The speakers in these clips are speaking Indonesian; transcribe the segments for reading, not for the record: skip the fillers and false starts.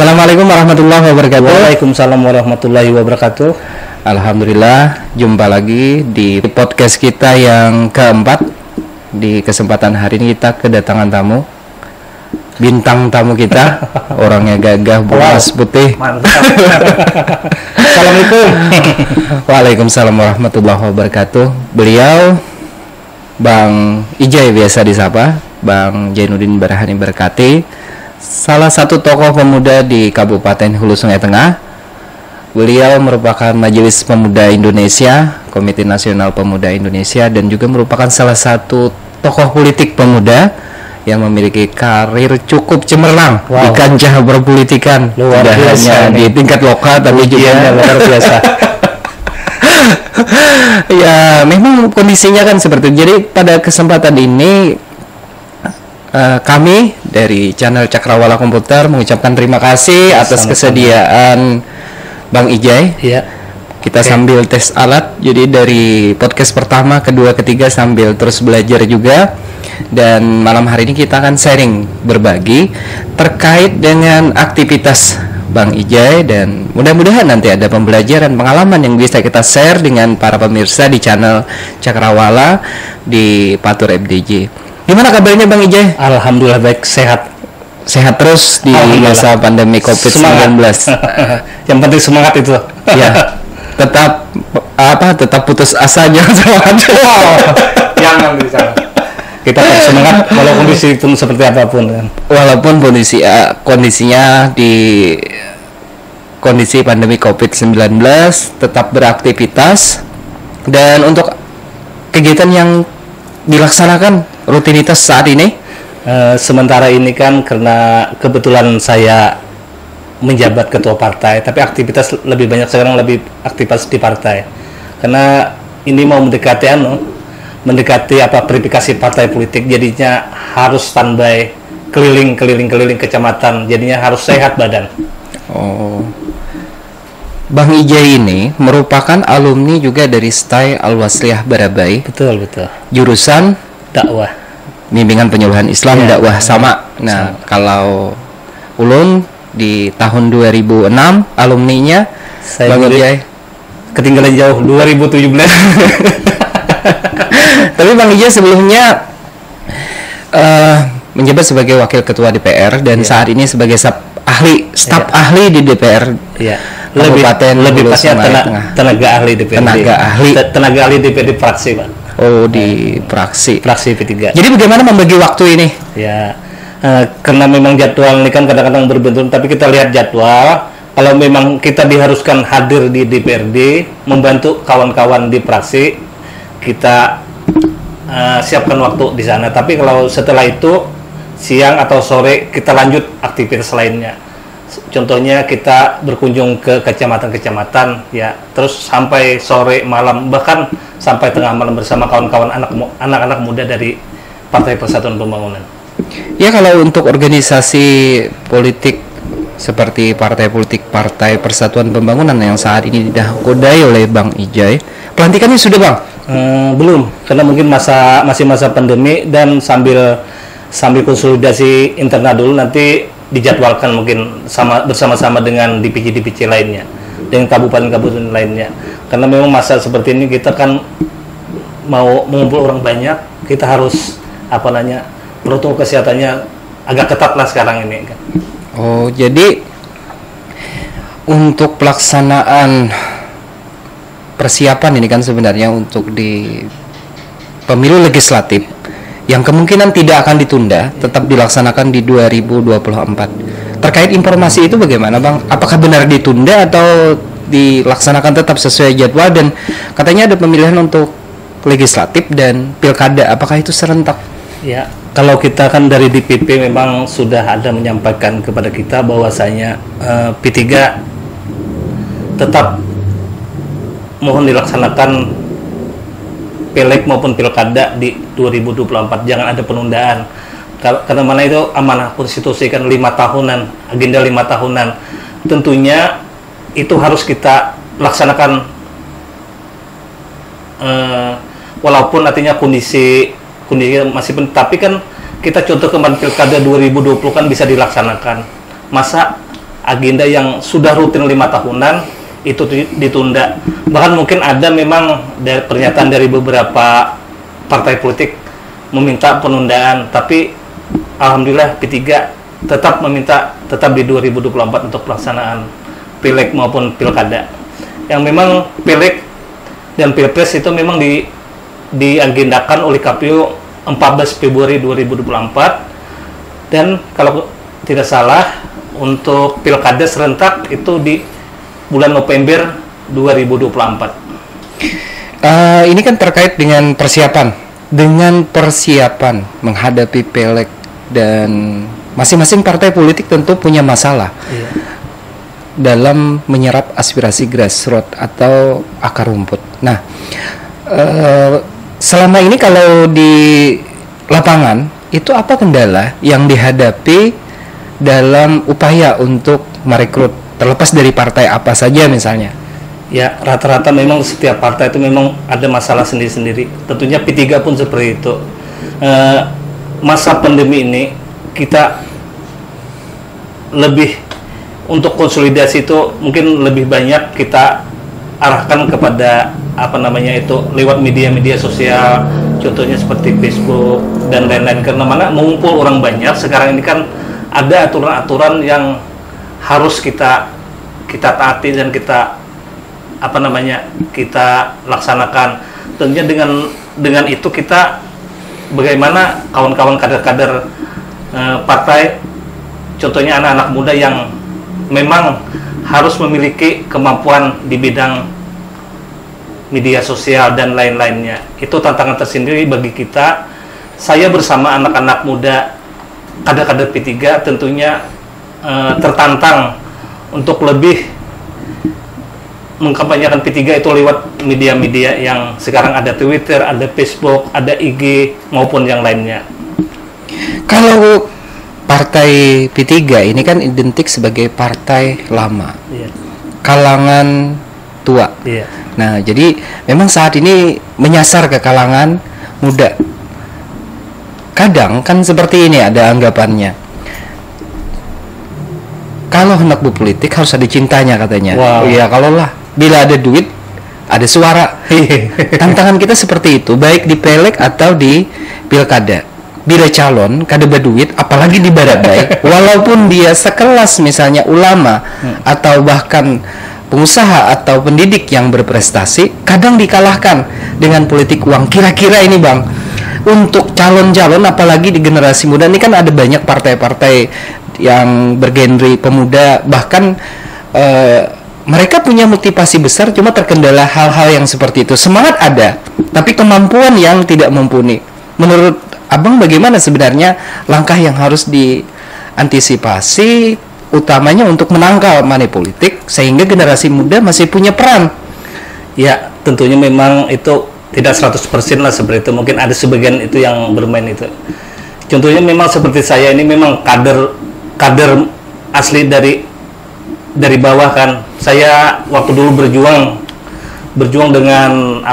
Assalamualaikum warahmatullahi wabarakatuh. Waalaikumsalam warahmatullahi wabarakatuh. Alhamdulillah, jumpa lagi di podcast kita yang keempat. Di kesempatan hari ini kita kedatangan tamu, bintang tamu kita, orangnya gagah, bolas putih. Mantap. Assalamualaikum. Waalaikumsalam warahmatullahi wabarakatuh. Beliau Bang Ijai biasa disapa, Bang Jainuddin Barahani Berkati, salah satu tokoh pemuda di Kabupaten Hulu Sungai Tengah. Beliau merupakan Majelis Pemuda Indonesia, Komite Nasional Pemuda Indonesia, dan juga merupakan salah satu tokoh politik pemuda yang memiliki karir cukup cemerlang di kancah berpolitikan. Tidak hanya di tingkat lokal, tapi juga luar biasa. Ya, memang kondisinya kan seperti itu. Jadi pada kesempatan ini kami dari channel Cakrawala Komputer mengucapkan terima kasih atas kesediaan Bang Ijai. Iya. Kita sambil tes alat, jadi dari podcast pertama, kedua, ketiga sambil terus belajar juga. Dan malam hari ini kita akan sharing, berbagi terkait dengan aktivitas Bang Ijai, dan mudah-mudahan nanti ada pembelajaran, pengalaman yang bisa kita share dengan para pemirsa di channel Cakrawala di Patur FDJ. Gimana kabarnya Bang Ijai? Alhamdulillah baik, sehat. Sehat terus di masa pandemi COVID-19. Yang penting semangat itu. Ya. Tetap putus asa, jangan semangat. Jangan bisa. Kita harus semangat walau kondisi itu seperti apapun kan. Walaupun kondisinya di kondisi pandemi COVID-19, tetap beraktivitas. Dan untuk kegiatan yang dilaksanakan rutinitas saat ini, sementara ini kan karena kebetulan saya menjabat ketua partai, tapi aktivitas lebih banyak sekarang, lebih aktivitas di partai karena ini mau mendekati verifikasi partai politik, jadinya harus standby keliling kecamatan, jadinya harus sehat badan. Bang Ijai ini merupakan alumni juga dari STAI Al-Wasliyah Barabai. Betul. Jurusan dakwah, bimbingan penyuluhan Islam, dakwah sama. Nah, kalau ulun di tahun 2006 alumninya, saya Bang Ijai ketinggalan jauh 2017. Tapi Bang Ijai sebelumnya menjabat sebagai wakil ketua DPR dan saat ini sebagai staf ahli di DPR. Iya. Kabupaten lebih pasnya tenaga ahli DPRD. Tenaga ahli DPRD fraksi, Pak. Oh, di fraksi P3. Jadi bagaimana membagi waktu ini? Ya, karena memang jadwal ini kan kadang-kadang berbenturan, tapi kita lihat jadwal. Kalau memang kita diharuskan hadir di DPRD, membantu kawan-kawan di fraksi, kita siapkan waktu di sana. Tapi kalau setelah itu siang atau sore kita lanjut aktivitas lainnya. Contohnya kita berkunjung ke kecamatan-kecamatan, ya, terus sampai sore malam, bahkan sampai tengah malam bersama kawan-kawan anak-anak muda dari Partai Persatuan Pembangunan. Ya, kalau untuk organisasi politik seperti partai politik Partai Persatuan Pembangunan yang saat ini dihodai oleh Bang Ijai, pelantikannya sudah, Bang? Belum, karena mungkin masih masa pandemi dan sambil konsolidasi internal dulu, nanti dijadwalkan mungkin bersama-sama dengan DPC lainnya, dengan kabupaten-kabupaten lainnya. Karena memang masa seperti ini kita kan mau mengumpul orang banyak, kita harus protokol kesehatannya agak ketat lah sekarang ini kan. Oh, jadi untuk pelaksanaan persiapan ini kan sebenarnya untuk di pemilu legislatif yang kemungkinan tidak akan ditunda, tetap dilaksanakan di 2024. Terkait informasi itu bagaimana, Bang? Apakah benar ditunda atau dilaksanakan tetap sesuai jadwal? Dan katanya ada pemilihan untuk legislatif dan pilkada, apakah itu serentak? Ya, kalau kita kan dari DPP memang sudah ada menyampaikan kepada kita bahwasanya P3 tetap mohon dilaksanakan Pileg maupun pilkada di 2024, jangan ada penundaan. Karena mana itu amanah konstitusi kan 5 tahunan, agenda 5 tahunan. Tentunya itu harus kita laksanakan walaupun artinya kondisi masih penting, tapi kan kita contoh kemarin pilkada 2020 kan bisa dilaksanakan. Masa agenda yang sudah rutin 5 tahunan itu ditunda. Bahkan mungkin ada memang dari pernyataan dari beberapa partai politik meminta penundaan, tapi alhamdulillah P3 tetap meminta tetap di 2024 untuk pelaksanaan pileg maupun pilkada. Yang memang pileg dan pilpres itu memang diagendakan oleh KPU 14 Februari 2024, dan kalau tidak salah untuk pilkada serentak itu di bulan November 2024. Ini kan terkait dengan persiapan menghadapi pileg, dan masing-masing partai politik tentu punya masalah dalam menyerap aspirasi grassroots atau akar rumput. Nah, selama ini kalau di lapangan itu apa kendala yang dihadapi dalam upaya untuk merekrut, terlepas dari partai apa saja misalnya? Ya, rata-rata memang setiap partai itu memang ada masalah sendiri-sendiri. Tentunya P3 pun seperti itu. Masa pandemi ini kita lebih untuk konsolidasi itu mungkin lebih banyak kita arahkan kepada lewat media-media sosial, contohnya seperti Facebook dan lain-lain, karena mana mengumpul orang banyak. Sekarang ini kan ada aturan-aturan yang harus kita taati dan kita laksanakan. Tentunya dengan itu kita bagaimana kawan-kawan kader-kader partai, contohnya anak-anak muda yang memang harus memiliki kemampuan di bidang media sosial dan lain-lainnya. Itu tantangan tersendiri bagi kita. Saya bersama anak-anak muda kader-kader P3 tentunya tertantang untuk lebih mengkampanyekan P3 itu lewat media-media yang sekarang ada Twitter, ada Facebook, ada IG maupun yang lainnya. Kalau partai P3 ini kan identik sebagai partai lama, kalangan tua. Nah, jadi memang saat ini menyasar ke kalangan muda. Kadang kan seperti ini ada anggapannya. Kalau hendak berpolitik harus ada cintanya katanya. Wow. Iya, kalau lah bila ada duit, ada suara. Tantangan kita seperti itu, baik di pileg atau di pilkada. Bila calon kada berduit, apalagi di baradai, walaupun dia sekelas misalnya ulama atau bahkan pengusaha atau pendidik yang berprestasi, kadang dikalahkan dengan politik uang. Kira-kira ini Bang, untuk calon-calon apalagi di generasi muda ini kan ada banyak partai-partai yang bergenre pemuda, bahkan mereka punya motivasi besar, cuma terkendala hal-hal yang seperti itu. Semangat ada, tapi kemampuan yang tidak mumpuni. Menurut Abang bagaimana sebenarnya langkah yang harus diantisipasi, utamanya untuk menangkal money politik sehingga generasi muda masih punya peran? Ya, tentunya memang itu tidak 100% lah seperti itu. Mungkin ada sebagian itu yang bermain itu. Contohnya memang seperti saya ini memang kader asli dari bawah kan. Saya waktu dulu berjuang dengan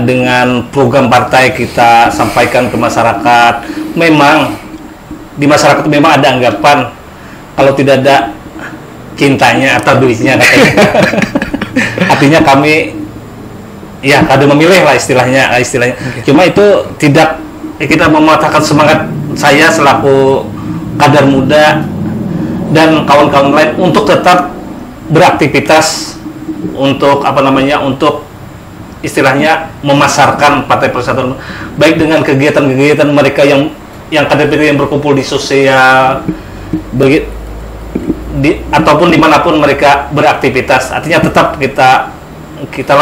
dengan program partai kita sampaikan ke masyarakat. Memang di masyarakat memang ada anggapan kalau tidak ada cintanya atau duitnya katanya. Artinya kami ya kada memilih lah istilahnya. Okay. Cuma itu tidak kita mematahkan semangat saya selaku kader muda dan kawan-kawan lain untuk tetap beraktivitas untuk untuk istilahnya memasarkan Partai Persatuan, baik dengan kegiatan-kegiatan mereka yang kader yang berkumpul di sosial ataupun dimanapun mereka beraktivitas. Artinya tetap kita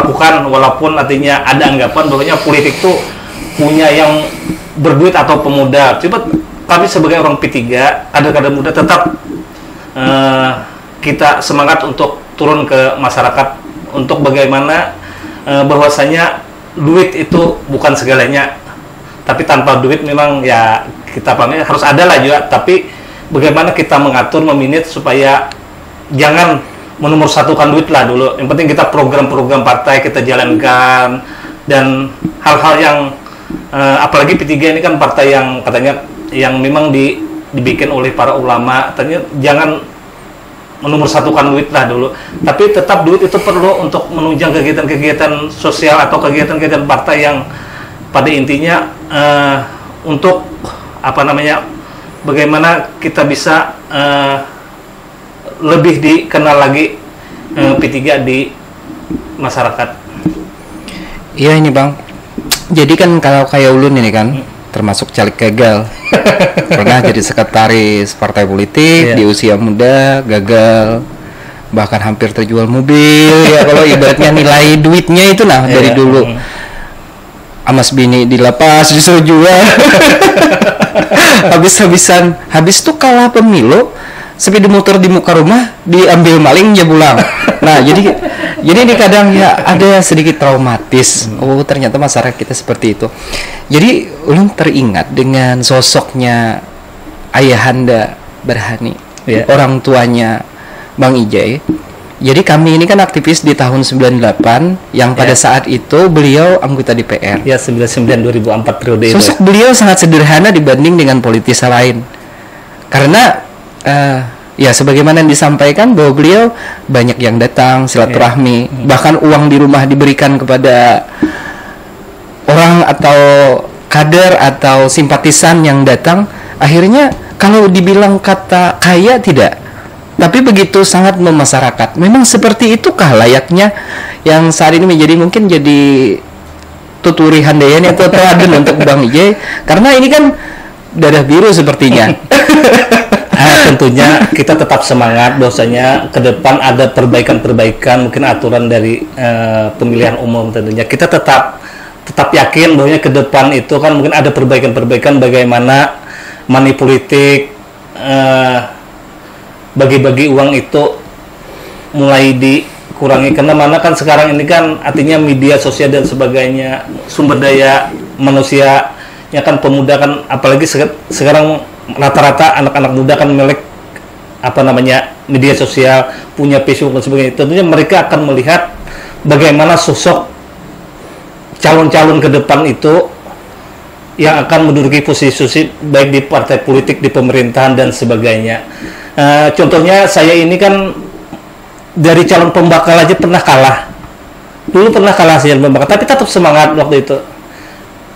lakukan, walaupun artinya ada anggapan bahwanya politik itu punya yang berduit atau pemuda. Coba kami sebagai orang P3, kader-kader muda tetap kita semangat untuk turun ke masyarakat untuk bagaimana bahwasanya duit itu bukan segalanya, tapi tanpa duit memang ya kita pamit harus ada lah juga, tapi bagaimana kita mengatur meminit supaya jangan menomorsatukan duit lah dulu. Yang penting kita program-program partai kita jalankan, dan hal-hal yang apalagi P3 ini kan partai yang katanya yang memang dibikin oleh para ulama, katanya jangan menomorsatukan duit lah dulu, tapi tetap duit itu perlu untuk menunjang kegiatan-kegiatan sosial atau kegiatan-kegiatan partai yang pada intinya untuk apa namanya, bagaimana kita bisa lebih dikenal lagi P3 di masyarakat. Iya ini Bang, jadi kan kalau kayak ulun ini kan termasuk caleg gagal, pernah jadi sekretaris partai politik di usia muda, gagal, bahkan hampir terjual mobil ya kalau ibaratnya nilai duitnya itu nah dari dulu amas bini dilepas disuruh jual habis-habisan, habis tuh kalah pemilu sepeda motor di muka rumah diambil maling ya pulang. Nah jadi ini kadang ya ada sedikit traumatis. Oh ternyata masyarakat kita seperti itu. Jadi ulun teringat dengan sosoknya Ayahanda Berhani, orang tuanya Bang Ijai. Jadi kami ini kan aktivis di tahun 98 yang pada saat itu beliau anggota DPR. Ya 99 2004 periode itu. Sosok beliau sangat sederhana dibanding dengan politisi lain. Karena ya sebagaimana yang disampaikan bahwa beliau banyak yang datang silaturahmi, bahkan uang di rumah diberikan kepada orang atau kader atau simpatisan yang datang. Akhirnya kalau dibilang kata kaya tidak, tapi begitu sangat memasyarakat. Memang seperti itukah layaknya yang saat ini menjadi mungkin jadi tuturi handayani atau teladan untuk Bang Ijai, karena ini kan darah biru sepertinya. Tentunya kita tetap semangat bahwasanya ke depan ada perbaikan-perbaikan, mungkin aturan dari pemilihan umum. Tentunya kita tetap yakin bahwa ke depan itu kan mungkin ada perbaikan-perbaikan, bagaimana money politik, bagi-bagi uang itu mulai dikurangi, karena mana kan sekarang ini kan artinya media sosial dan sebagainya, sumber daya manusia ya kan, pemuda kan apalagi sekarang rata-rata anak-anak muda kan melek apa namanya media sosial, punya Facebook dan sebagainya. Tentunya mereka akan melihat bagaimana sosok calon-calon ke depan itu yang akan menduduki posisi baik di partai politik, di pemerintahan dan sebagainya. Contohnya saya ini kan dari calon pembakal aja pernah kalah. Dulu pernah kalah sih pembakal, tapi tetap semangat waktu itu.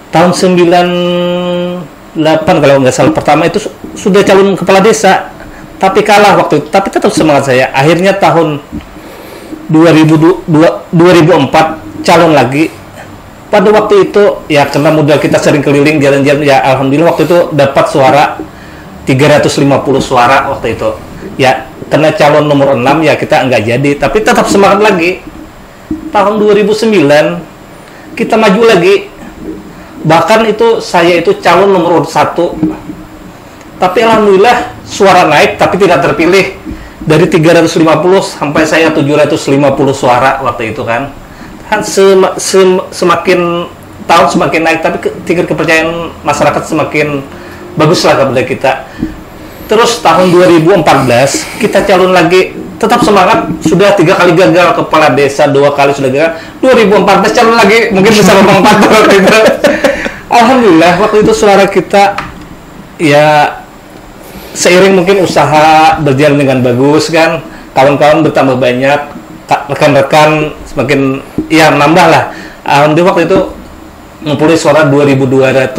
Tahun 98 kalau nggak salah pertama itu sudah calon kepala desa, tapi kalah waktu itu, tapi tetap semangat saya. Akhirnya tahun 2004 calon lagi. Pada waktu itu ya karena modal kita sering keliling jalan-jalan, ya alhamdulillah waktu itu dapat suara 350 suara waktu itu. Ya karena calon nomor 6 ya kita nggak jadi, tapi tetap semangat lagi. Tahun 2009 kita maju lagi. Bahkan itu saya itu calon nomor 1, tapi alhamdulillah suara naik tapi tidak terpilih, dari 350 sampai saya 750 suara waktu itu kan semakin tahun semakin naik, tapi tingkat kepercayaan masyarakat semakin baguslah kepada kita. Terus tahun 2014 kita calon lagi, tetap semangat, sudah 3 kali gagal kepala desa, 2 kali sudah gagal. 2014 calon lagi, mungkin bisa Bang Pato gitu. Alhamdulillah waktu itu suara kita ya seiring mungkin usaha berjalan dengan bagus kan, kawan-kawan bertambah banyak, rekan-rekan semakin ya nambah lah. Alhamdulillah waktu itu ngumpulin suara 2.200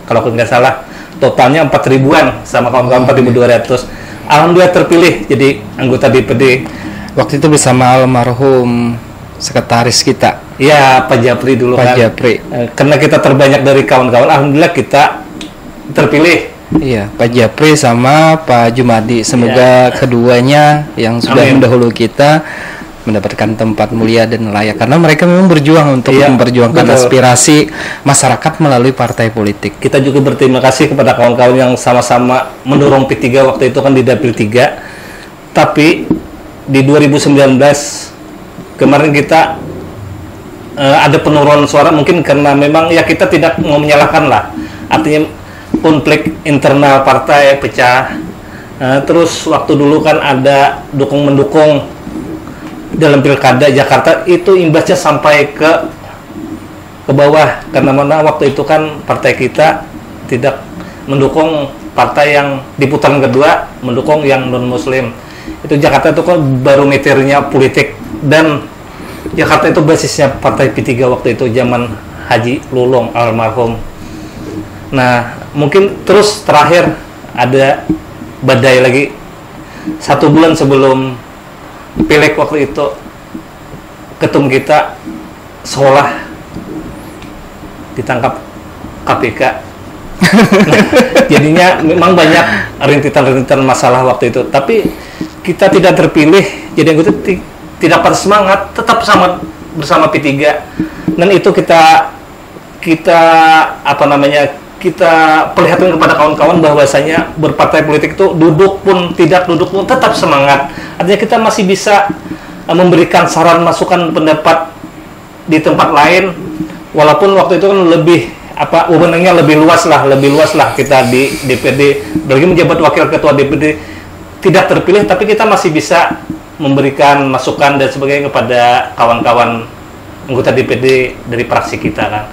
kalau nggak salah, totalnya 4.000-an sama kawan-kawan 4.200. Alhamdulillah terpilih jadi anggota DPD. Waktu itu bersama almarhum sekretaris kita. Ya, Pak Japri dulu Pak kan. Japri. Karena kita terbanyak dari kawan-kawan, alhamdulillah kita terpilih. Iya, Pak Japri sama Pak Jumadi. Semoga keduanya yang sudah mendahulu kita mendapatkan tempat mulia dan layak, karena mereka memang berjuang untuk memperjuangkan aspirasi masyarakat melalui partai politik. Kita juga berterima kasih kepada kawan-kawan yang sama-sama mendorong P3 waktu itu kan di Dapil 3. Tapi di 2019 kemarin kita ada penurunan suara, mungkin karena memang ya kita tidak mau menyalahkan lah, artinya konflik internal partai pecah. Terus waktu dulu kan ada dukung-mendukung dalam pilkada Jakarta, itu imbasnya sampai ke bawah, karena mana waktu itu kan partai kita tidak mendukung partai yang di putaran kedua, mendukung yang non muslim. Itu Jakarta itu kan barometernya politik, dan Jakarta itu basisnya partai P3 waktu itu zaman Haji Lulung almarhum. Nah, mungkin terus terakhir ada badai lagi 1 bulan sebelum pileg waktu itu, ketum kita sekolah ditangkap KPK. Nah, jadinya memang banyak rintitan-rintitan masalah waktu itu, tapi kita tidak terpilih jadi anggota, tidak patah semangat, tetap bersama P3, dan itu kita kita perlihatkan kepada kawan-kawan bahwasanya berpartai politik itu duduk pun tetap semangat. Artinya kita masih bisa memberikan saran, masukan, pendapat di tempat lain, walaupun waktu itu kan wewenangnya lebih luas lah kita di DPD, bagi menjabat wakil ketua DPD tidak terpilih, tapi kita masih bisa memberikan masukan dan sebagainya kepada kawan-kawan anggota DPD dari fraksi kita kan.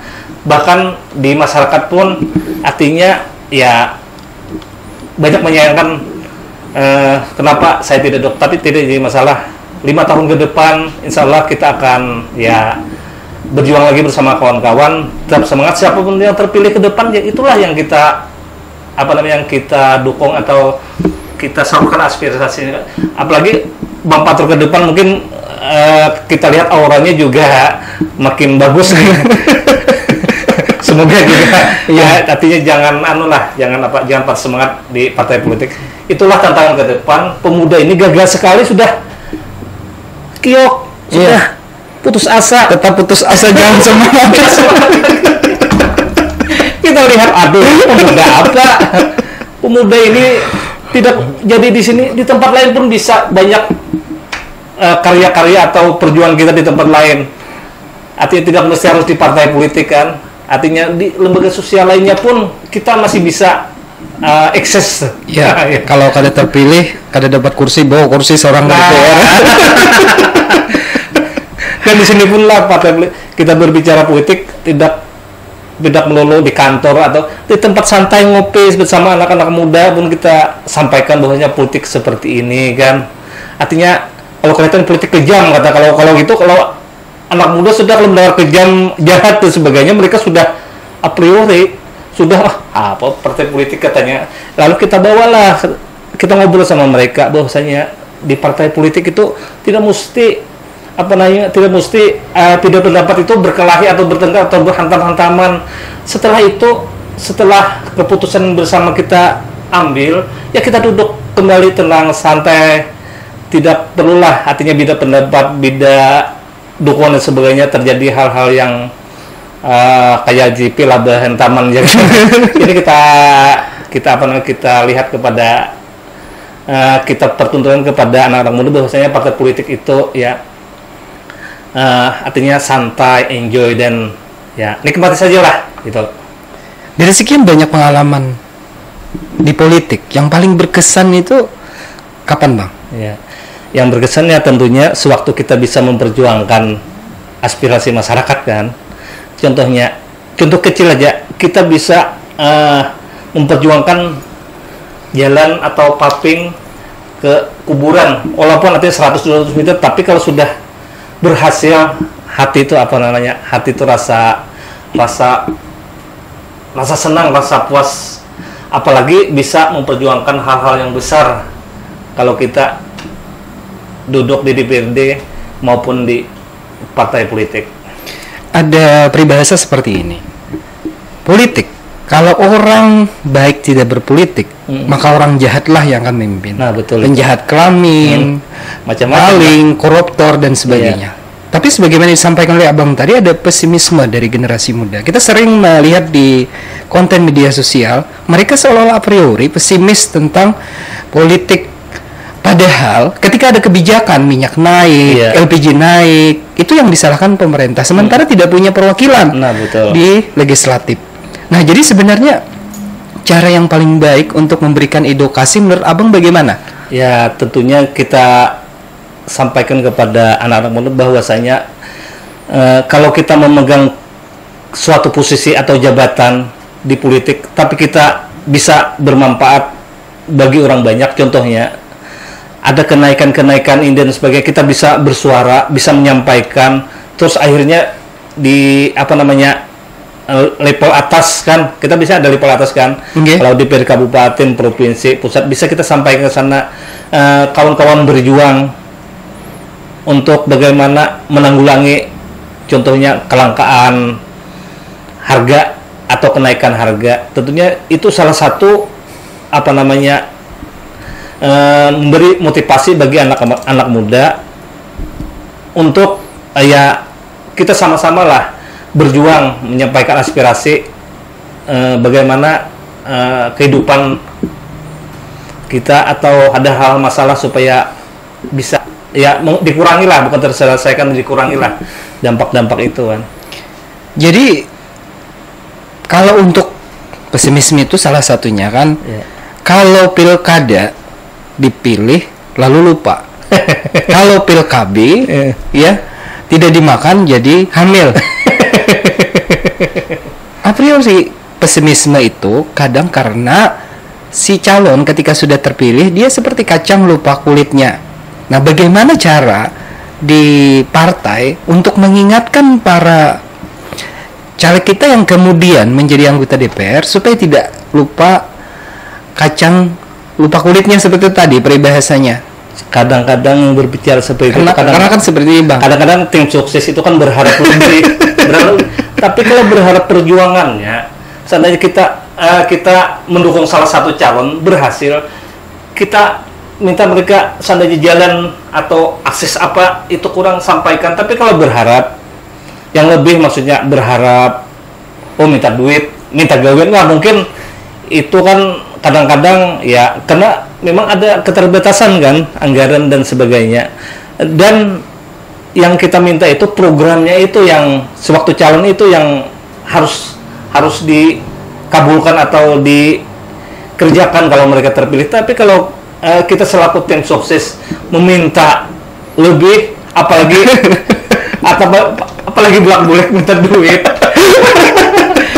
Bahkan di masyarakat pun artinya ya banyak menyayangkan kenapa saya tidak dok, tapi tidak jadi masalah. 5 tahun ke depan insya Allah kita akan ya berjuang lagi bersama kawan-kawan, tetap semangat. Siapapun yang terpilih ke depan, ya itulah yang kita yang kita dukung atau kita salurkan aspirasi. Apalagi Bang Patrul ke depan mungkin kita lihat auranya juga makin bagus. Semoga juga ya, artinya jangan patah semangat di partai politik. Itulah tantangan ke depan. Pemuda ini gagal sekali, sudah kiok, sudah putus asa. Tetap putus asa, jangan semangat. Kita lihat, aduh, pemuda apa? Pemuda ini tidak jadi di sini, di tempat lain pun bisa banyak karya-karya atau perjuangan kita di tempat lain. Artinya tidak mesti harus di partai politik kan. Artinya di lembaga sosial lainnya pun kita masih bisa eksis. Ya, kalau kada terpilih, kada dapat kursi, bawa kursi seorang DPR. Dan di sini pun lah kita berbicara politik tidak melulu di kantor atau di tempat santai ngopi bersama anak-anak muda pun kita sampaikan bahwasanya politik seperti ini kan. Artinya kalau kelihatan politik kejam, kalau anak muda sudah mendengar kejam, jahat dan sebagainya, mereka sudah a priori sudah partai politik katanya. Lalu kita bawalah, kita ngobrol sama mereka bahwasanya di partai politik itu tidak mesti tidak pendapat itu berkelahi atau bertengkar atau berhantam-hantaman. Setelah keputusan bersama kita ambil, ya kita duduk kembali tenang, santai, tidak perlulah artinya beda pendapat, beda dukungan dan sebagainya terjadi hal-hal yang kayak GP laba hantaman. Jadi kita lihat kepada kita pertunjukan kepada anak-anak muda bahwasanya partai politik itu ya artinya santai, enjoy, dan ya nikmati saja lah gitu. Dari sekian banyak pengalaman di politik, yang paling berkesan itu kapan, Bang? Ya, yang berkesan ya tentunya sewaktu kita bisa memperjuangkan aspirasi masyarakat kan. Contoh kecil aja, kita bisa memperjuangkan jalan atau paving ke kuburan, walaupun artinya 100-200 meter, tapi kalau sudah berhasil, hati itu rasa senang, rasa puas, apalagi bisa memperjuangkan hal-hal yang besar kalau kita duduk di DPRD maupun di partai politik. Ada peribahasa seperti ini, politik, kalau orang baik tidak berpolitik, maka orang jahatlah yang akan memimpin. Nah, betul. Penjahat kelamin, maling, koruptor, dan sebagainya. Tapi sebagaimana disampaikan oleh Abang tadi, ada pesimisme dari generasi muda. Kita sering melihat di konten media sosial, mereka seolah-olah a priori pesimis tentang politik. Padahal ketika ada kebijakan minyak naik, LPG naik, itu yang disalahkan pemerintah. Sementara tidak punya perwakilan di legislatif. Nah, jadi sebenarnya cara yang paling baik untuk memberikan edukasi menurut Abang bagaimana? Ya, tentunya kita sampaikan kepada anak-anak muda bahwasanya kalau kita memegang suatu posisi atau jabatan di politik, tapi kita bisa bermanfaat bagi orang banyak. Contohnya, ada kenaikan-kenaikan ini dan sebagainya, kita bisa bersuara, bisa menyampaikan, terus akhirnya di apa namanya level atas kan, kita bisa ada level atas kan. Kalau di kabupaten, provinsi, pusat bisa kita sampaikan ke sana, kawan-kawan berjuang untuk bagaimana menanggulangi contohnya kelangkaan harga atau kenaikan harga. Tentunya itu salah satu apa namanya memberi motivasi bagi anak-anak muda untuk ya kita sama-sama lah berjuang menyampaikan aspirasi bagaimana kehidupan kita atau ada hal masalah supaya bisa ya dikurangi lah, bukan terselesaikan, dikurangi lah dampak-dampak itu kan. Jadi kalau untuk pesimisme itu salah satunya kan, kalau pilkada dipilih lalu lupa. Kalau pil KB ya tidak dimakan jadi hamil. A priori pesimisme itu kadang karena si calon ketika sudah terpilih dia seperti kacang lupa kulitnya. Nah, bagaimana cara di partai untuk mengingatkan para caleg kita yang kemudian menjadi anggota DPR supaya tidak lupa kacang lupa kulitnya seperti tadi peribahasanya. Kadang-kadang berbicara seperti itu karena kan seperti Bang. Kadang-kadang tim sukses itu kan berharap lebih. Tapi kalau berharap perjuangannya, seandainya kita mendukung salah satu calon berhasil, kita minta mereka seandainya jalan atau akses apa itu kurang, sampaikan. Tapi kalau berharap yang lebih, maksudnya berharap minta duit, minta gawean, wah mungkin itu kan kadang-kadang ya karena memang ada keterbatasan kan anggaran dan sebagainya. Dan yang kita minta itu programnya itu yang sewaktu calon itu yang harus dikabulkan atau dikerjakan kalau mereka terpilih. Tapi kalau kita selaku tim sukses meminta lebih, apalagi bolak-balik minta duit,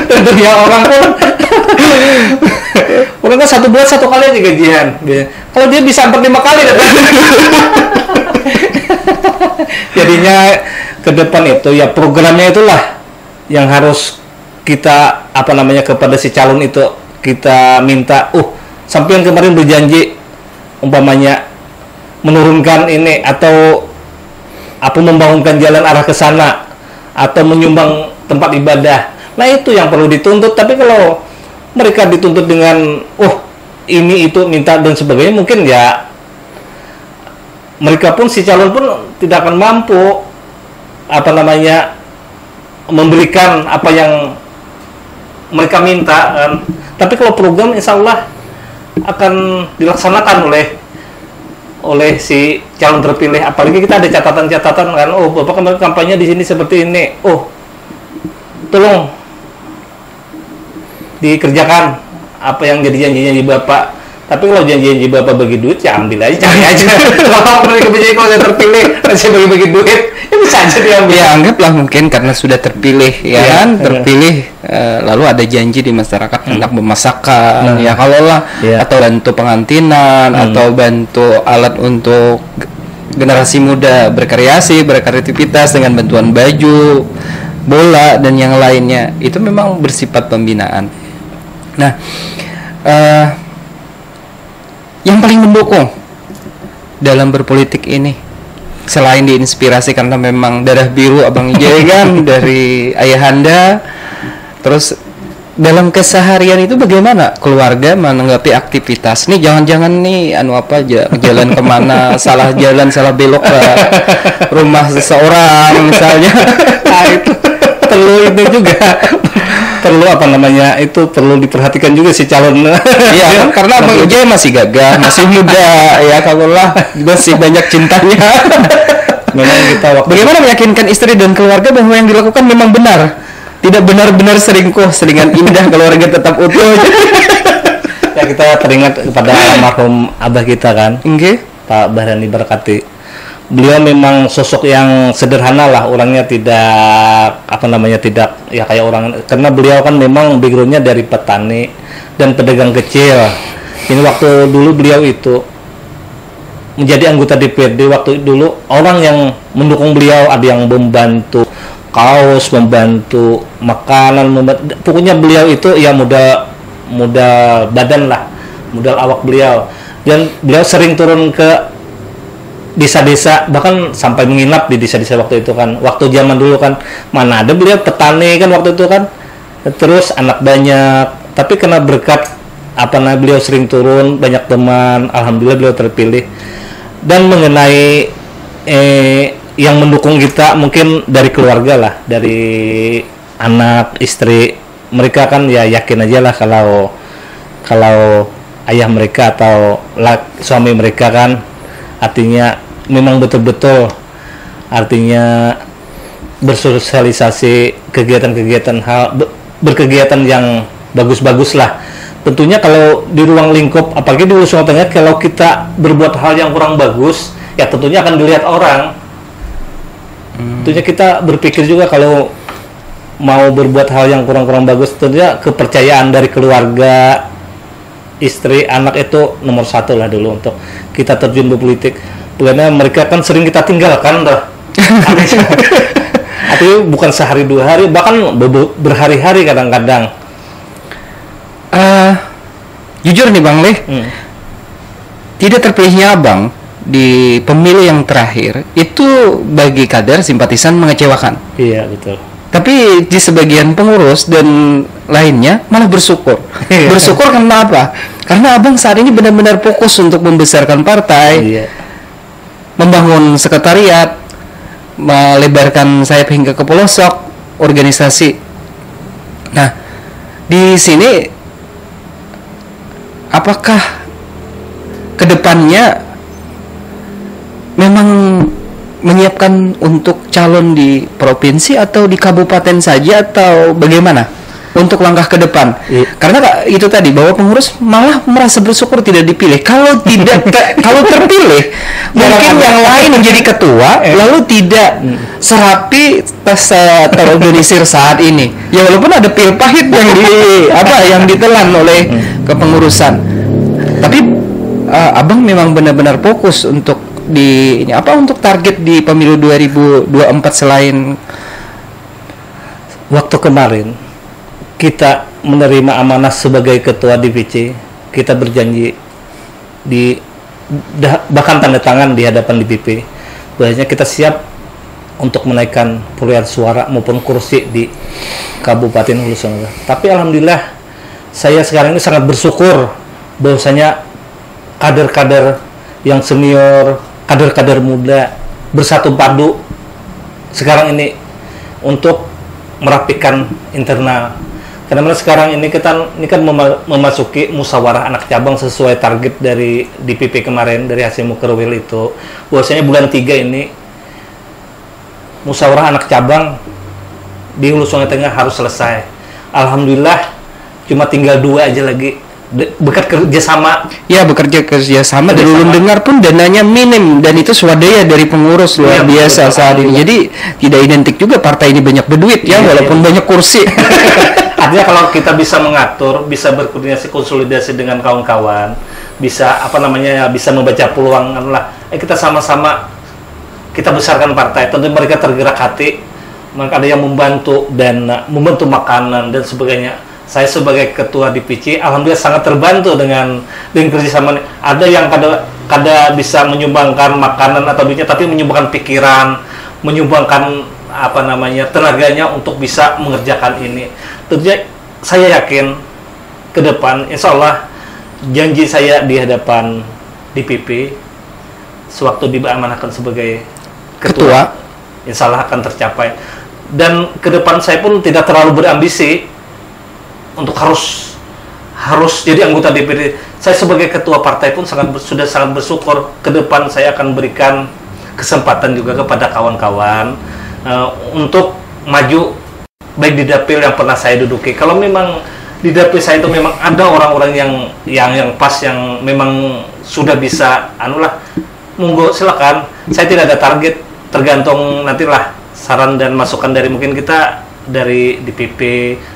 tentunya orang kan satu bulan satu kali aja gajian. Kalau dia bisa 4-5 kali jadinya ke depan itu ya programnya itulah yang harus kita apa namanya kepada si calon itu kita minta. Sampai yang kemarin berjanji umpamanya menurunkan ini atau apa membangunkan jalan arah ke sana atau menyumbang tempat ibadah. Nah, itu yang perlu dituntut. Tapi kalau mereka dituntut dengan ini itu minta dan sebagainya, mungkin ya mereka pun si calon pun tidak akan mampu apa namanya memberikan apa yang mereka minta kan. Tapi kalau program insya Allah akan dilaksanakan oleh si calon terpilih. Apalagi kita ada catatan-catatan kan, Bapak kemarin kampanye di sini seperti ini, tolong dikerjakan apa yang jadi janjinya Bapak. Tapi kalau janji Bapak bagi duit ya ambil aja, cari aja. Kalau saya terpilih saya bagi duit ya bisa aja diambil. Ya anggaplah mungkin karena sudah terpilih kan, terpilih lalu ada janji di masyarakat hendak memasakkan ya kalau lah atau bantu pengantinan atau bantu alat untuk generasi muda berkreasi, berkreativitas dengan bantuan baju, bola dan yang lainnya. Itu memang bersifat pembinaan. Nah, yang paling mendukung dalam berpolitik ini selain diinspirasi karena memang darah biru Abang Ijai kan dari ayahanda, terus dalam keseharian itu bagaimana keluarga menanggapi aktivitas nih? Jangan-jangan nih jalan kemana, salah jalan, salah belok ke rumah seseorang misalnya. Nah, itu perlu diperhatikan juga si calon. Iya, karena Bang Ijai masih gagah, masih muda ya, kalau lah masih banyak cintanya. Memang bagaimana meyakinkan istri dan keluarga bahwa yang dilakukan memang benar, tidak benar-benar selingkuh, selingan indah, keluarga tetap utuh. Ya, kita teringat kepada almarhum abah kita kan, Pak Bahrani Berkati. Beliau memang sosok yang sederhana lah, orangnya tidak ya kayak orang, karena beliau kan memang backgroundnya dari petani dan pedagang kecil. Ini waktu dulu beliau itu menjadi anggota DPRD waktu dulu, orang yang mendukung beliau ada yang membantu kaos, membantu makanan, pokoknya beliau itu ya modal badan lah, modal awak beliau. Dan beliau sering turun ke desa-desa, bahkan sampai menginap di desa-desa waktu itu kan. Waktu zaman dulu kan mana ada, beliau petani kan waktu itu kan, terus anak banyak, tapi kena berkat beliau sering turun, banyak teman, alhamdulillah beliau terpilih. Dan mengenai yang mendukung kita mungkin dari keluarga lah, dari anak, istri, mereka kan ya yakin aja lah kalau ayah mereka atau suami mereka kan artinya memang betul-betul artinya bersosialisasi kegiatan-kegiatan berkegiatan yang bagus-bagus lah. Tentunya kalau di ruang lingkup, apalagi di Sulawesi Tengah, kalau kita berbuat hal yang kurang bagus, ya tentunya akan dilihat orang. Tentunya kita berpikir juga kalau mau berbuat hal yang kurang-kurang bagus, tentunya kepercayaan dari keluarga, istri, anak itu nomor satu lah dulu untuk kita terjun berpolitik. Karena mereka kan sering kita tinggalkan dah. Artinya bukan sehari dua hari, bahkan berhari-hari kadang-kadang. Jujur nih Bang Leh, tidak terpilihnya Abang di pemilu yang terakhir itu bagi kader simpatisan mengecewakan. Iya betul. Tapi di sebagian pengurus dan lainnya malah bersyukur. Bersyukur karena apa? Karena Abang saat ini benar-benar fokus untuk membesarkan partai, membangun sekretariat, melebarkan sayap hingga ke pelosok organisasi. Nah, di sini apakah kedepannya memang menyiapkan untuk calon di provinsi atau di kabupaten saja atau bagaimana untuk langkah ke depan? Karena itu tadi bahwa pengurus malah merasa bersyukur tidak dipilih. Kalau kalau terpilih mungkin yang lain menjadi ketua lalu tidak serapi terorganisir saat ini. Ya walaupun ada pil pahit yang ditelan oleh kepengurusan. Tapi Abang memang benar-benar fokus untuk untuk target di pemilu 2024 selain waktu kemarin kita menerima amanah sebagai ketua DPC, kita berjanji bahkan tanda tangan di hadapan DPP bahwasanya kita siap untuk menaikkan perolehan suara maupun kursi di Kabupaten Hulu Sungai. Tapi alhamdulillah saya sekarang ini sangat bersyukur bahwasanya kader-kader yang senior, kader-kader muda bersatu padu sekarang ini untuk merapikan internal. Karena sekarang ini kita memasuki musyawarah anak cabang sesuai target dari DPP kemarin dari hasil Mukerwil itu, bahwasanya bulan 3 ini musyawarah anak cabang di Hulu Sungai Tengah harus selesai. Alhamdulillah cuma tinggal 2 aja lagi bekerja kerjasama. Ya, bekerja kerjasama dan ulun dengar pun dananya minim dan itu swadaya dari pengurus luar biasa saat ini. Jadi tidak identik juga partai ini banyak berduit walaupun banyak kursi. Artinya kalau kita bisa mengatur, bisa berkoordinasi konsolidasi dengan kawan-kawan, bisa bisa membaca peluang kita sama-sama kita besarkan partai. Tentu mereka tergerak hati, mereka ada yang membantu dan membantu makanan dan sebagainya. Saya sebagai ketua DPC alhamdulillah sangat terbantu dengan kerjasama. Ada yang kada bisa menyumbangkan makanan atau duitnya, tapi menyumbangkan pikiran, menyumbangkan tenaganya untuk bisa mengerjakan ini. Tentunya saya yakin ke depan insya Allah janji saya di hadapan DPP sewaktu diamanahkan sebagai ketua insya Allah akan tercapai. Dan ke depan saya pun tidak terlalu berambisi untuk harus jadi anggota DPD. Saya sebagai ketua partai pun sudah sangat bersyukur. Ke depan saya akan berikan kesempatan juga kepada kawan-kawan untuk maju baik di dapil yang pernah saya duduki. Kalau memang di dapil saya itu memang ada orang-orang yang pas, yang memang sudah bisa monggo silakan. Saya tidak ada target, tergantung nantilah saran dan masukan dari mungkin kita dari DPP,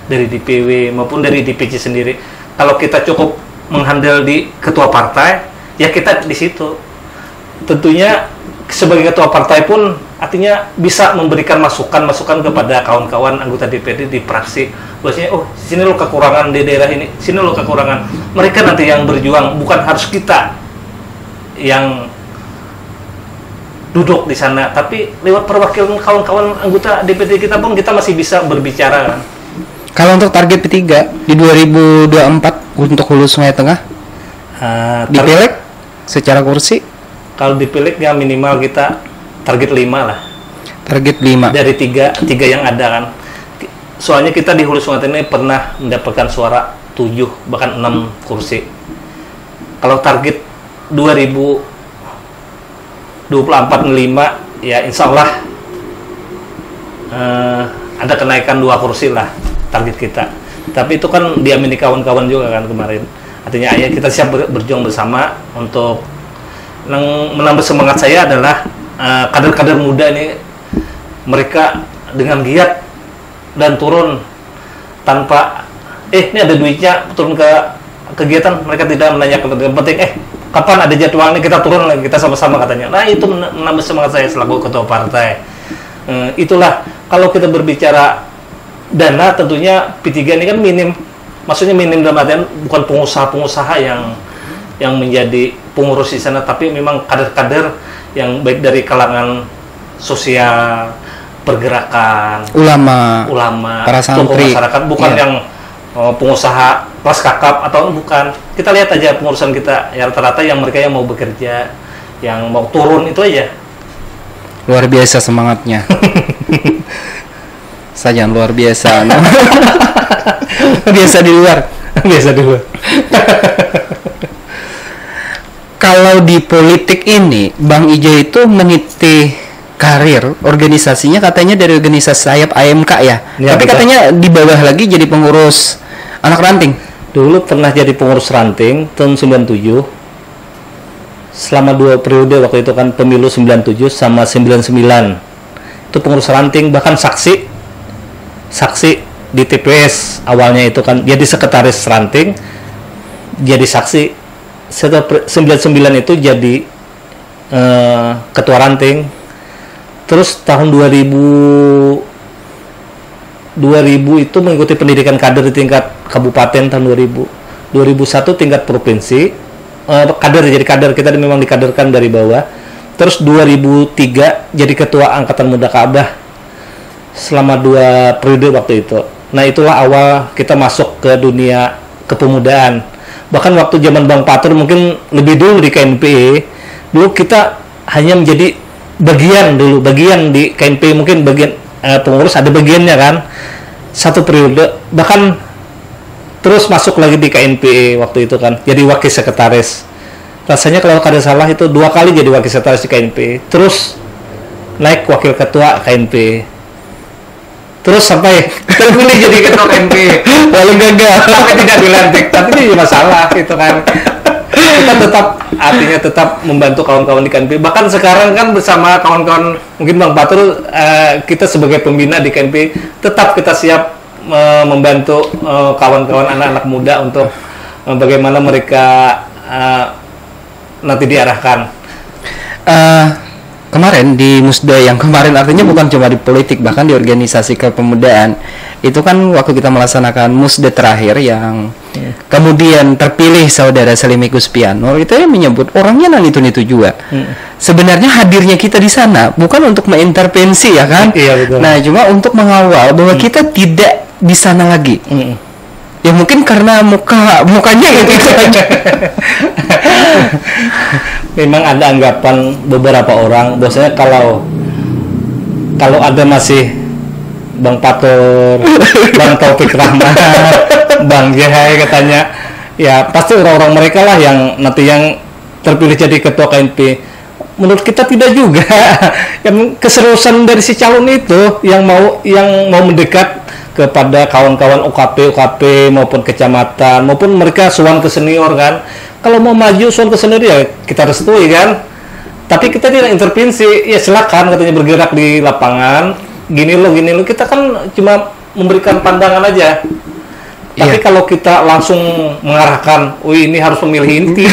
dari DPW maupun dari DPC sendiri. Kalau kita cukup menghandle di ketua partai, ya kita di situ. tentunya sebagai ketua partai pun artinya bisa memberikan masukan kepada kawan-kawan anggota DPD di praksi. Bahwasanya sini lo kekurangan di daerah ini, sini lo kekurangan. Mereka nanti yang berjuang, bukan harus kita yang duduk di sana, tapi lewat perwakilan kawan-kawan anggota DPD kita pun kita masih bisa berbicara. Kalau untuk target P3 di 2024 untuk Hulu Sungai Tengah dipilih secara kursi, kalau dipilih ya minimal kita target 5 lah. Target 5 dari tiga yang ada kan. Soalnya kita di Hulu Sungai Tengah ini pernah mendapatkan suara 7 bahkan 6 kursi. Kalau target 2024 5 ya insya Allah ada kenaikan 2 kursi lah target kita. Tapi itu kan diamini kawan-kawan juga kan kemarin. Artinya ya kita siap berjuang bersama untuk menambah semangat. Saya adalah kader-kader muda ini, mereka dengan giat dan turun tanpa ini ada duitnya, turun ke kegiatan, mereka tidak menanyakan yang penting kapan ada jadwalnya, kita turun lagi, kita sama-sama katanya. Nah itu menambah semangat saya selaku ketua partai. Itulah kalau kita berbicara dana, tentunya P3 ini kan minim, maksudnya minim dalam artian bukan pengusaha-pengusaha yang menjadi pengurus di sana, tapi memang kader-kader yang baik dari kalangan sosial, pergerakan, ulama, para santri, masyarakat, bukan yang pengusaha kelas kakap atau bukan. Kita lihat aja pengurusan kita ya rata-rata yang mereka yang mau bekerja, yang mau turun itu aja. Luar biasa semangatnya. Saja luar biasa. Biasa di luar. Kalau di politik ini, Bang Ijo itu meniti karir organisasinya katanya dari organisasi sayap AMK ya. Tapi betul. Katanya di bawah lagi jadi pengurus anak ranting. Dulu pernah jadi pengurus ranting tahun 97. Selama 2 periode waktu itu kan pemilu 97 sama 99. Itu pengurus ranting, bahkan saksi di TPS awalnya itu kan jadi sekretaris ranting, jadi saksi. Setelah 99 itu jadi ketua ranting. Terus tahun 2000 itu mengikuti pendidikan kader di tingkat kabupaten tahun 2000. 2001 tingkat provinsi, jadi kader, kita memang dikaderkan dari bawah. Terus 2003 jadi ketua Angkatan Muda Ka'bah selama 2 periode waktu itu. Nah itulah awal kita masuk ke dunia kepemudaan. Bahkan waktu zaman Bang Patur mungkin lebih dulu di KNPI, dulu kita hanya menjadi bagian di KNPI, mungkin bagian pengurus ada bagiannya kan, 1 periode, bahkan terus masuk lagi di KNPI waktu itu kan, jadi wakil sekretaris. Rasanya kalau kada salah itu 2 kali jadi wakil sekretaris di KNPI, terus naik wakil ketua KNPI, terus sampai terpilih jadi ketua KNPI, walau gagal, tapi tidak dilantik. Tapi ini masalah itu kan. Kita tetap membantu kawan-kawan di KNPI. Bahkan sekarang kan bersama kawan-kawan, mungkin Bang Patul, kita sebagai pembina di KNPI tetap kita siap membantu kawan-kawan anak-anak muda untuk bagaimana mereka nanti diarahkan. Kemarin di Musda yang kemarin, artinya bukan cuma di politik, bahkan di organisasi kepemudaan itu kan waktu kita melaksanakan Musda terakhir yang kemudian terpilih saudara Salimikus Piano, itu yang menyebut orangnya itu juga. Sebenarnya hadirnya kita di sana bukan untuk mengintervensi ya kan. Iya, betul. Nah cuma untuk mengawal bahwa kita tidak di sana lagi. Ya mungkin karena mukanya gitu aja. Memang ada anggapan beberapa orang bahwasanya kalau ada masih Bang Patur, Bang Taufik Rahmat, Bang Jahai katanya, ya pasti orang-orang mereka lah yang nanti yang terpilih jadi ketua KNP. Menurut kita tidak juga. Yang keseriusan dari si calon itu yang mau mendekat kepada kawan-kawan UKP maupun kecamatan maupun mereka suan ke senior kan. Kalau mau maju suan ke senior ya kita restui kan. Tapi kita tidak intervensi, ya silakan katanya bergerak di lapangan. Gini lo, kita kan cuma memberikan pandangan aja. Tapi kalau kita langsung mengarahkan, ini harus memilih inti.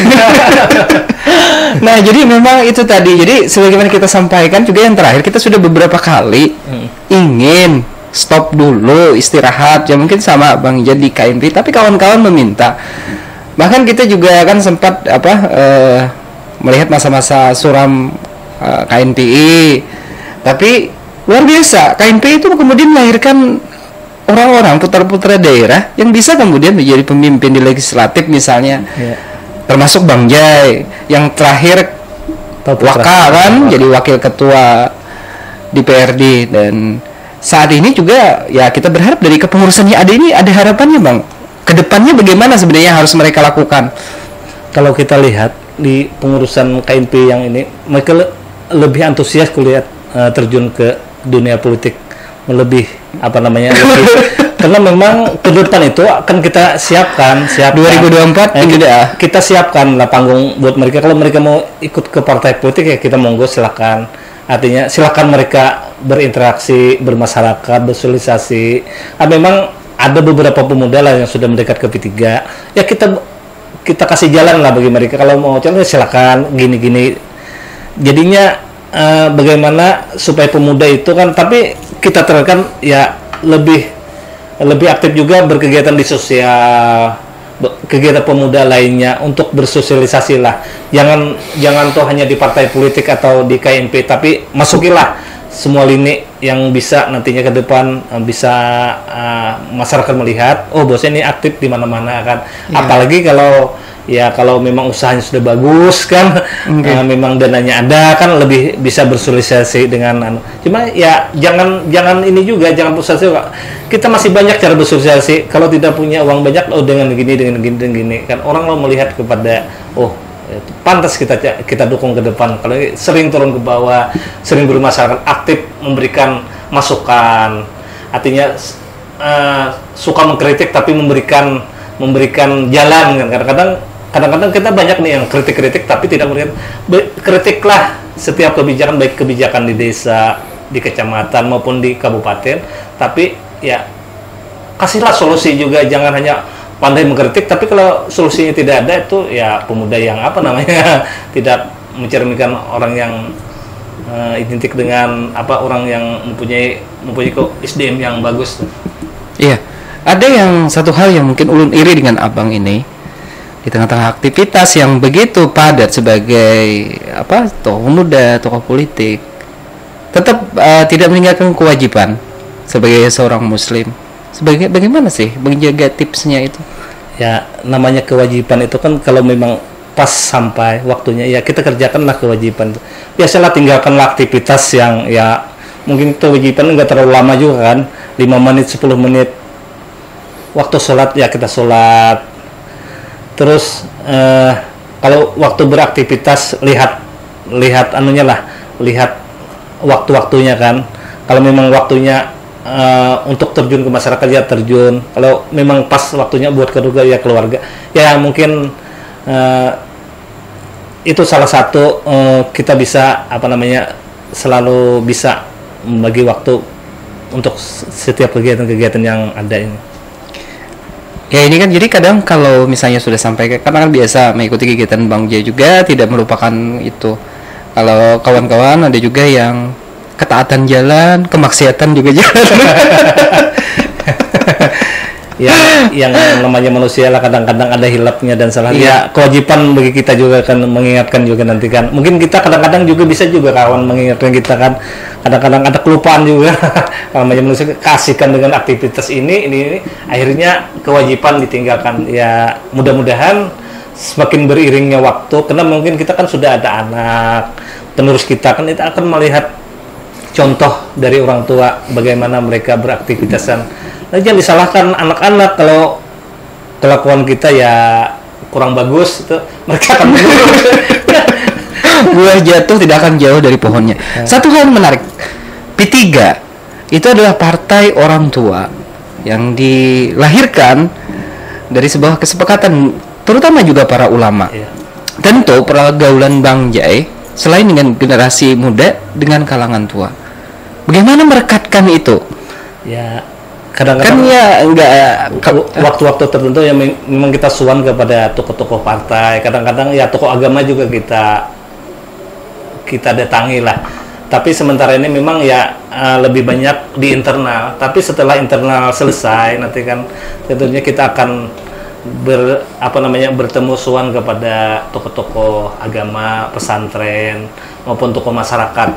Nah, jadi memang itu tadi. Jadi sebagaimana kita sampaikan juga yang terakhir, kita sudah beberapa kali ingin stop dulu, istirahat. Ya mungkin sama Bang jadi KMP, tapi kawan-kawan meminta. Bahkan kita juga kan sempat melihat masa-masa suram KNPI. Tapi luar biasa, KNPI itu kemudian melahirkan orang-orang putra-putra daerah yang bisa kemudian menjadi pemimpin di legislatif misalnya. Termasuk Bang Jai yang terakhir Waka kan jadi wakil ketua DPRD, dan saat ini juga ya kita berharap dari kepengurusan yang ada ini ada harapannya Bang. Kedepannya bagaimana sebenarnya harus mereka lakukan? Kalau kita lihat di pengurusan KNP yang ini, mereka lebih antusias kulihat terjun ke dunia politik, lebih lebih karena memang ke depan itu akan kita siapkan 2024 kita siapkan lah panggung buat mereka. Kalau mereka mau ikut ke partai politik ya kita monggo, silakan. Artinya silakan mereka berinteraksi, bermasyarakat, bersosialisasi. Memang ada beberapa pemuda lah yang sudah mendekat ke P3. Ya kita kasih jalan lah bagi mereka. Kalau mau calon silakan, gini-gini. Jadinya bagaimana supaya pemuda itu kan, tapi kita terangkan ya lebih aktif juga berkegiatan di sosial, kegiatan pemuda lainnya untuk bersosialisasi lah. Jangan tuh hanya di partai politik atau di KNP, tapi masukilah semua lini yang bisa nantinya ke depan bisa masyarakat melihat, oh bosnya ini aktif di mana-mana kan. Apalagi kalau memang usahanya sudah bagus kan, memang dananya ada kan, lebih bisa bersosialisasi dengan cuma ya jangan ini juga, jangan bersosialisasi. Kita masih banyak cara bersosialisasi. Kalau tidak punya uang banyak, dengan gini kan orang mau melihat kepada pantas kita dukung ke depan. Kalau sering turun ke bawah, sering bermasyarakat, aktif memberikan masukan, artinya suka mengkritik tapi memberikan jalan kan. Kadang-kadang kita banyak nih yang kritik tapi tidak melihat, kritiklah setiap kebijakan, baik kebijakan di desa, di kecamatan maupun di kabupaten, tapi ya kasihlah solusi juga, jangan hanya pandai mengkritik tapi kalau solusinya tidak ada, itu ya pemuda yang tidak mencerminkan orang yang identik dengan orang yang mempunyai SDM yang bagus. Iya, ada yang satu hal yang mungkin ulun iri dengan abang ini. Di tengah-tengah aktivitas yang begitu padat sebagai tokoh muda, tokoh politik, tetap tidak meninggalkan kewajiban sebagai seorang muslim. Bagaimana sih menjaga tipsnya itu? Ya namanya kewajiban itu kan kalau memang pas sampai waktunya ya kita kerjakanlah kewajiban itu. Biasalah tinggalkanlah aktivitas yang ya mungkin kewajiban nggak terlalu lama juga kan, 5 menit 10 menit. Waktu sholat ya kita sholat. Terus kalau waktu beraktivitas lihat waktu-waktunya kan. Kalau memang waktunya untuk terjun ke masyarakat ya terjun. Kalau memang pas waktunya buat keluarga ya keluarga. Ya mungkin itu salah satu kita bisa selalu bisa membagi waktu untuk setiap kegiatan-kegiatan yang ada ini. Ya ini kan jadi kadang kalau misalnya sudah sampai, karena kan biasa mengikuti kegiatan Bang Jai juga tidak melupakan itu. Kalau kawan-kawan ada juga yang ketaatan jalan, kemaksiatan juga jalan. Ya, yang namanya manusia lah kadang-kadang ada hilapnya dan salahnya. Ya, kewajiban bagi kita juga kan mengingatkan juga nanti kan. Mungkin kita kadang-kadang juga bisa juga kawan mengingatkan kita kan. Kadang-kadang ada kelupaan juga. Namanya manusia kasihkan dengan aktivitas ini akhirnya kewajiban ditinggalkan. Ya, mudah-mudahan semakin beriringnya waktu, karena mungkin kita kan sudah ada anak, penerus kita kan itu akan melihat contoh dari orang tua bagaimana mereka beraktivitas dan jangan disalahkan anak-anak kalau kelakuan kita ya kurang bagus, itu mereka akan buah jatuh tidak akan jauh dari pohonnya. Satu hal menarik, P3 itu adalah partai orang tua yang dilahirkan dari sebuah kesepakatan, terutama juga para ulama. Tentu pergaulan Bang Jai selain dengan generasi muda dengan kalangan tua, bagaimana merekatkan itu? Ya kadang-kadang kan ya enggak waktu-waktu tertentu yang memang kita suan kepada tokoh-tokoh partai, kadang-kadang ya tokoh agama juga kita kita datangi lah. Tapi sementara ini memang ya lebih banyak di internal. Tapi setelah internal selesai nanti kan tentunya kita akan bertemu suan kepada tokoh-tokoh agama, pesantren maupun tokoh masyarakat,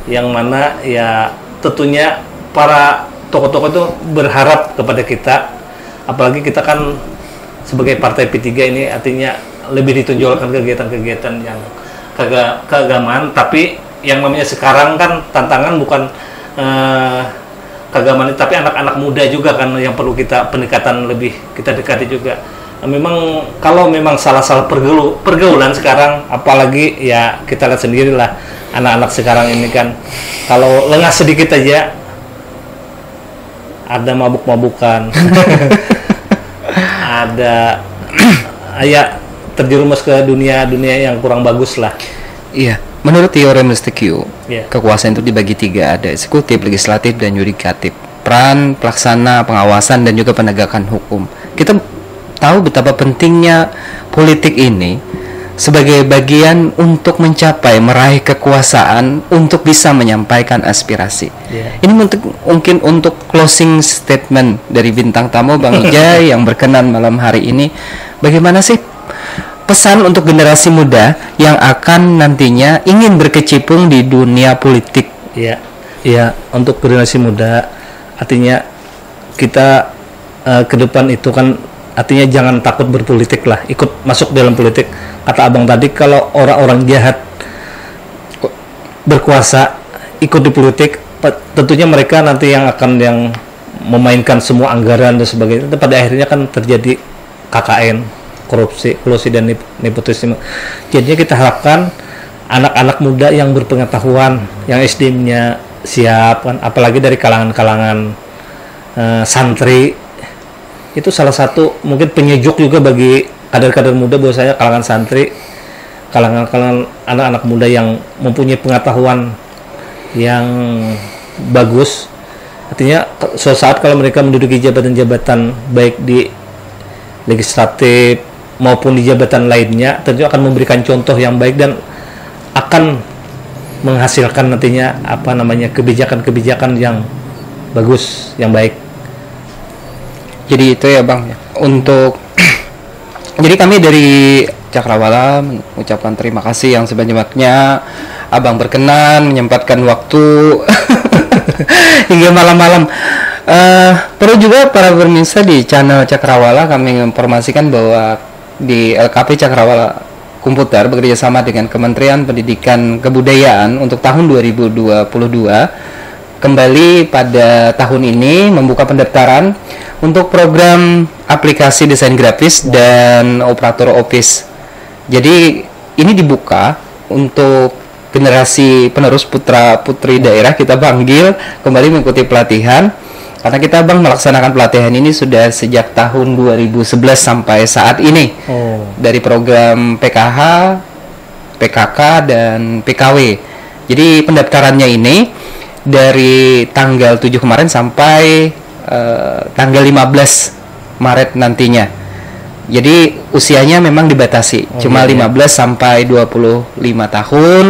yang mana ya tentunya para tokoh-tokoh itu berharap kepada kita, apalagi kita kan sebagai partai P3 ini artinya lebih ditonjolkan kegiatan-kegiatan yang keagamaan. Tapi yang namanya sekarang kan tantangan bukan keagamaan, tapi anak-anak muda juga kan yang perlu kita pendekatan lebih kita dekati juga. Memang kalau memang salah-salah pergaulan sekarang, apalagi ya kita lihat sendirilah anak-anak sekarang ini kan kalau lengah sedikit aja ada mabuk-mabukan, ada ya terjerumus ke dunia yang kurang bagus lah. Iya, menurut teori Montesquieu, kekuasaan itu dibagi 3, ada eksekutif, legislatif, dan yudikatif. Peran, pelaksana, pengawasan, dan juga penegakan hukum. Kita tahu betapa pentingnya politik ini sebagai bagian untuk meraih kekuasaan untuk bisa menyampaikan aspirasi. Ini mungkin untuk closing statement dari bintang tamu Bang Ijai yang berkenan malam hari ini. Bagaimana sih pesan untuk generasi muda yang akan nantinya ingin berkecimpung di dunia politik? Ya, untuk generasi muda artinya kita ke depan itu kan artinya jangan takut berpolitik lah, ikut masuk dalam politik. Kata abang tadi, kalau orang-orang jahat berkuasa ikut di politik, tentunya mereka nanti yang memainkan semua anggaran dan sebagainya. Pada akhirnya kan terjadi KKN, korupsi, kolusi, dan nepotisme. Jadinya kita harapkan anak-anak muda yang berpengetahuan, yang SDM-nya siap kan, apalagi dari kalangan-kalangan santri, itu salah satu mungkin penyejuk juga bagi kader-kader muda, bahwa saya kalangan santri, kalangan anak-anak muda yang mempunyai pengetahuan yang bagus. Artinya suatu saat kalau mereka menduduki jabatan-jabatan baik di legislatif maupun di jabatan lainnya, tentu akan memberikan contoh yang baik dan akan menghasilkan nantinya kebijakan-kebijakan yang bagus, yang baik. Jadi itu ya Bang, untuk jadi kami dari Cakrawala mengucapkan terima kasih yang sebanyak-banyaknya Abang berkenan menyempatkan waktu hingga malam-malam. Perlu juga para pemirsa di channel Cakrawala kami menginformasikan bahwa di LKP Cakrawala Komputer bekerja sama dengan Kementerian Pendidikan Kebudayaan untuk tahun 2022 kembali pada tahun ini membuka pendaftaran untuk program aplikasi desain grafis dan operator office. Jadi ini dibuka untuk generasi penerus putra putri daerah, kita panggil kembali mengikuti pelatihan, karena kita Bang melaksanakan pelatihan ini sudah sejak tahun 2011 sampai saat ini. Dari program PKH, PKK, dan PKW. Jadi pendaftarannya ini dari tanggal 7 kemarin sampai tanggal 15 Maret nantinya. Jadi usianya memang dibatasi, cuma 15 sampai 25 tahun,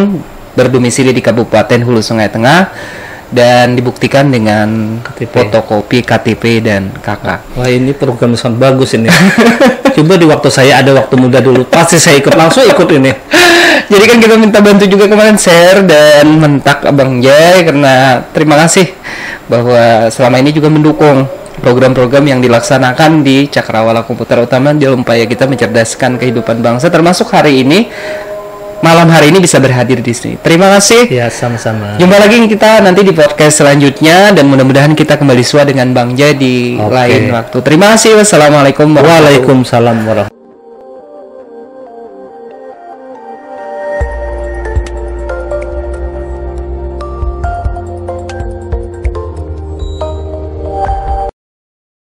berdomisili di Kabupaten Hulu Sungai Tengah, dan dibuktikan dengan fotokopi KTP dan KK. Wah, ini program sangat bagus ini. Coba di waktu saya ada waktu muda dulu, pasti saya langsung ikut ini. Jadi kan kita minta bantu juga kemarin share dan mentak Abang Jai, karena terima kasih bahwa selama ini juga mendukung program-program yang dilaksanakan di Cakrawala Komputer Utama dalam upaya kita mencerdaskan kehidupan bangsa, termasuk hari ini, malam hari ini bisa berhadir di sini. Terima kasih. Ya, sama-sama. Jumpa lagi kita nanti di podcast selanjutnya, dan mudah-mudahan kita kembali sua dengan Bang Jai di lain waktu. Terima kasih. Wassalamualaikum warahmatullahi wabarakatuh. Waalaikumsalam warahmatullahi wabarakatuh.